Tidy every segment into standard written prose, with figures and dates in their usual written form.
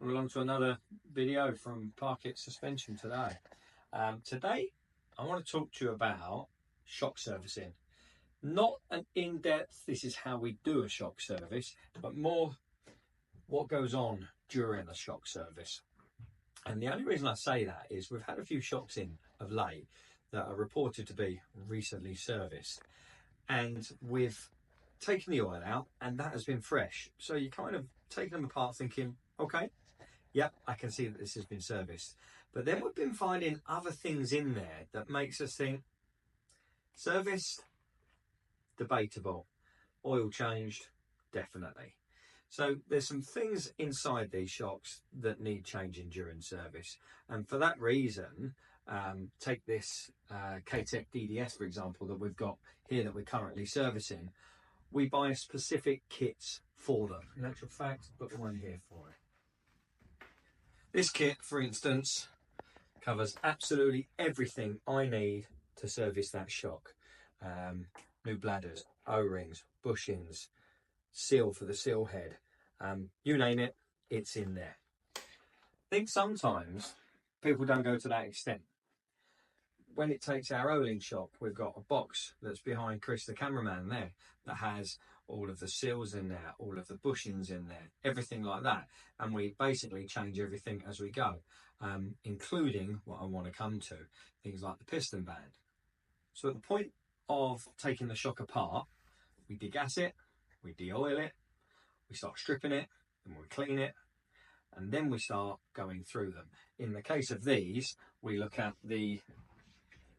We're on to another video from Parkit Suspension today. Today I want to talk to you about shock servicing. Not an in-depth, this is how we do a shock service, but more what goes on during the shock service. And the only reason I say that is we've had a few shocks in of late that are reported to be recently serviced, and we've taken the oil out and that has been fresh. So you kind of taking them apart thinking, okay, yep, I can see that this has been serviced. But then we've been finding other things in there that makes us think, serviced, debatable. Oil changed, definitely. So there's some things inside these shocks that need changing during service. And for that reason, take this K-Tech DDS, for example, that we've got here that we're currently servicing. We buy specific kits for them. In actual fact, I've got one here for it. This kit, for instance, covers absolutely everything I need to service that shock. New bladders, O-rings, bushings, seal for the seal head, you name it, it's in there. I think sometimes people don't go to that extent. When it takes our O-ring shock, we've got a box that's behind Chris, the cameraman, there, that has all of the seals in there, all of the bushings in there, everything like that. And we basically change everything as we go, including what I want to come to, things like the piston band. So at the point of taking the shock apart, we degas it, we de-oil it, we start stripping it, and we clean it, and then we start going through them. In the case of these, we look at the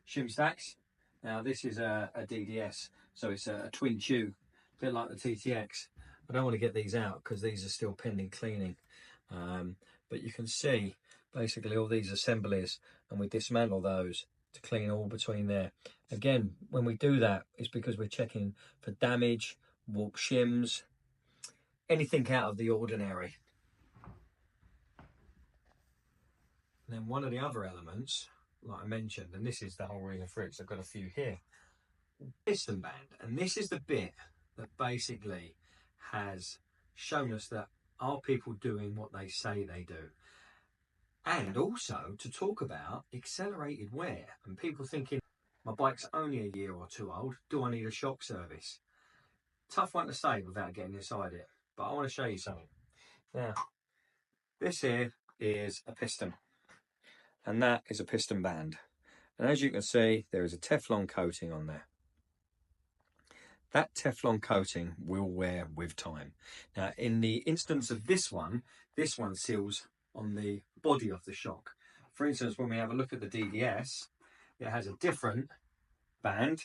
shim stacks. Now this is a DDS, so it's a twin tube, a bit like the TTX. I don't want to get these out because these are still pending cleaning. But you can see basically all these assemblies, and we dismantle those to clean all between there. Again, when we do that, it's because we're checking for damage, warp shims, anything out of the ordinary. And then one of the other elements, like I mentioned, and this is the whole ring of fruits, I've got a few here, piston band. And this is the bit that basically has shown us that are people doing what they say they do. And also to talk about accelerated wear and people thinking, my bike's only a year or two old, do I need a shock service? Tough one to say without getting inside it, but I want to show you something. Now, this here is a piston, and that is a piston band. And as you can see, there is a Teflon coating on there. That Teflon coating will wear with time. Now, in the instance of this one seals on the body of the shock. For instance, when we have a look at the DDS, it has a different band.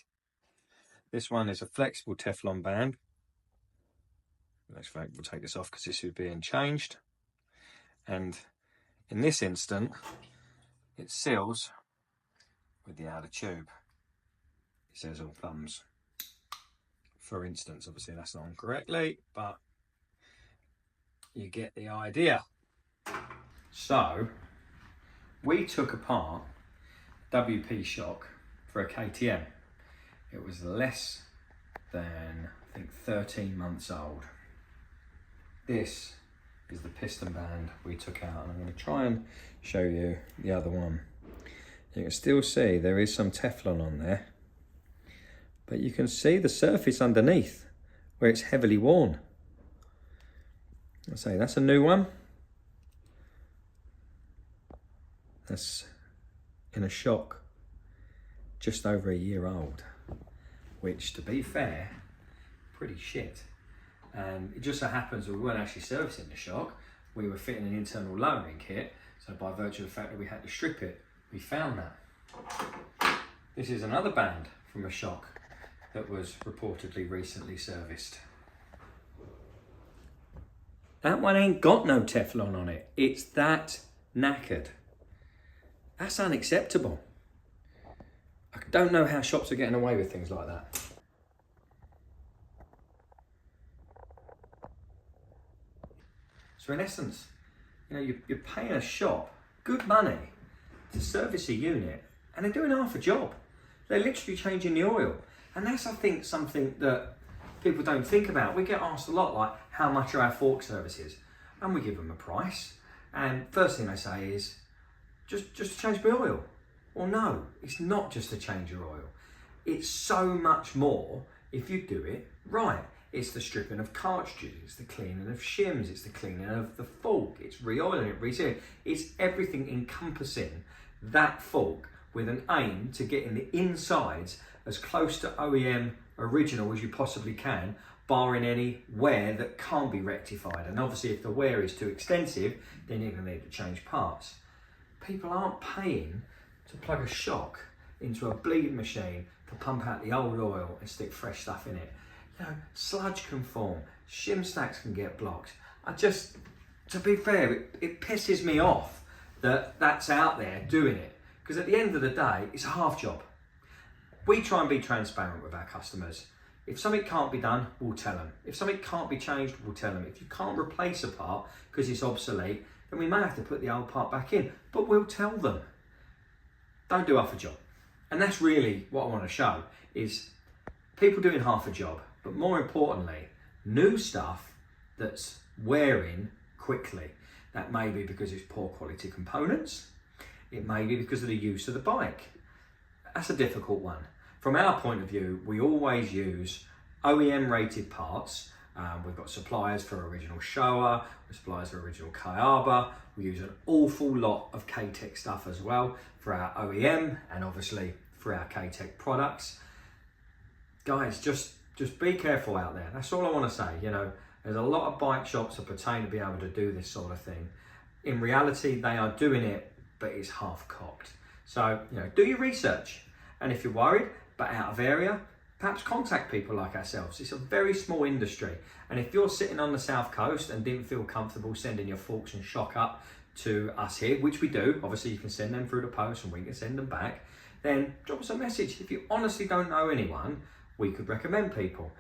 This one is a flexible Teflon band. In fact, we'll take this off because this is being changed. And in this instant, it seals with the outer tube. It says all thumbs. For instance, obviously that's not on correctly, but you get the idea. So we took apart WP shock for a KTM. It was less than, I think, 13 months old. This is the piston band we took out, and I'm going to try and show you the other one. You can still see there is some Teflon on there, but you can see the surface underneath where it's heavily worn. I say that's a new one. That's in a shock just over a year old, which, to be fair, pretty shit. And it just so happens we weren't actually servicing the shock, we were fitting an internal lowering kit, so by virtue of the fact that we had to strip it, we found that. This is another band from a shock that was reportedly recently serviced. That one ain't got no Teflon on it, it's that knackered. That's unacceptable. I don't know how shops are getting away with things like that. So in essence, you know, you're paying a shop good money to service a unit, and they're doing half a job. They're literally changing the oil. And that's, I think, something that people don't think about. We get asked a lot, like, how much are our fork services? And we give them a price. And first thing they say is, just to change my oil. Well, no, it's not just to change your oil. It's so much more if you do it right. It's the stripping of cartridges, it's the cleaning of shims, it's the cleaning of the fork, it's re-oiling it, resealing. It's everything encompassing that fork with an aim to getting the insides as close to OEM original as you possibly can, barring any wear that can't be rectified. And obviously if the wear is too extensive, then you're going to need to change parts. People aren't paying to plug a shock into a bleeding machine to pump out the old oil and stick fresh stuff in it. You know, sludge can form, shim stacks can get blocked. To be fair, it pisses me off that that's out there doing it, because at the end of the day, it's a half job. We try and be transparent with our customers. If something can't be done, we'll tell them. If something can't be changed, we'll tell them. If you can't replace a part because it's obsolete, then we may have to put the old part back in, but we'll tell them. Don't do half a job. And that's really what I want to show, is people doing half a job, but more importantly, new stuff that's wearing quickly. That may be because it's poor quality components. It may be because of the use of the bike. That's a difficult one. From our point of view, we always use OEM rated parts. We've got suppliers for original Showa, suppliers for original Kayaba. We use an awful lot of K-Tech stuff as well for our OEM and obviously for our K-Tech products. Guys, just be careful out there. That's all I want to say. You know, there's a lot of bike shops that pertain to be able to do this sort of thing. In reality, they are doing it, but it's half-cocked. So, you know, do your research. And if you're worried but out of area, perhaps contact people like ourselves. It's a very small industry. And if you're sitting on the South Coast and didn't feel comfortable sending your forks and shock up to us here, which we do, obviously you can send them through the post and we can send them back, then drop us a message. If you honestly don't know anyone, we could recommend people.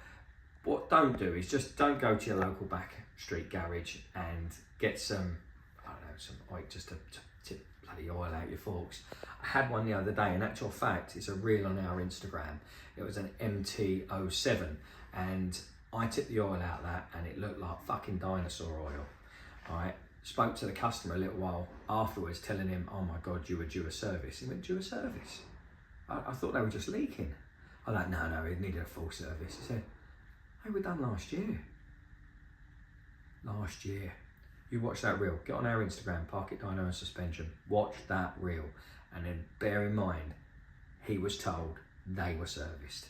What don't do is just don't go to your local back street garage and get some, I don't know, some oil just to tip bloody oil out your forks. I had one the other day, in actual fact, it's a reel on our Instagram. It was an MT07 and I tipped the oil out of that and it looked like fucking dinosaur oil. All right, spoke to the customer a little while afterwards telling him, oh my God, you were due a service. He went, due a service? I thought they were just leaking. I'm like, no, it needed a full service. He said, they were done last year. Last year. You watch that reel, get on our Instagram, Park It Dyno and Suspension, watch that reel, and then bear in mind, he was told they were serviced.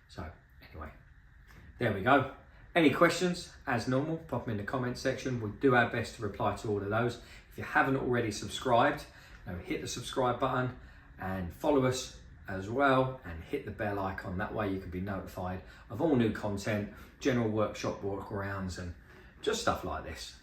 So anyway, there we go. Any questions, as normal, pop them in the comment section. We'll do our best to reply to all of those. If you haven't already subscribed, hit the subscribe button and follow us as well, and hit the bell icon. That way you can be notified of all new content, general workshop walkarounds and just stuff like this.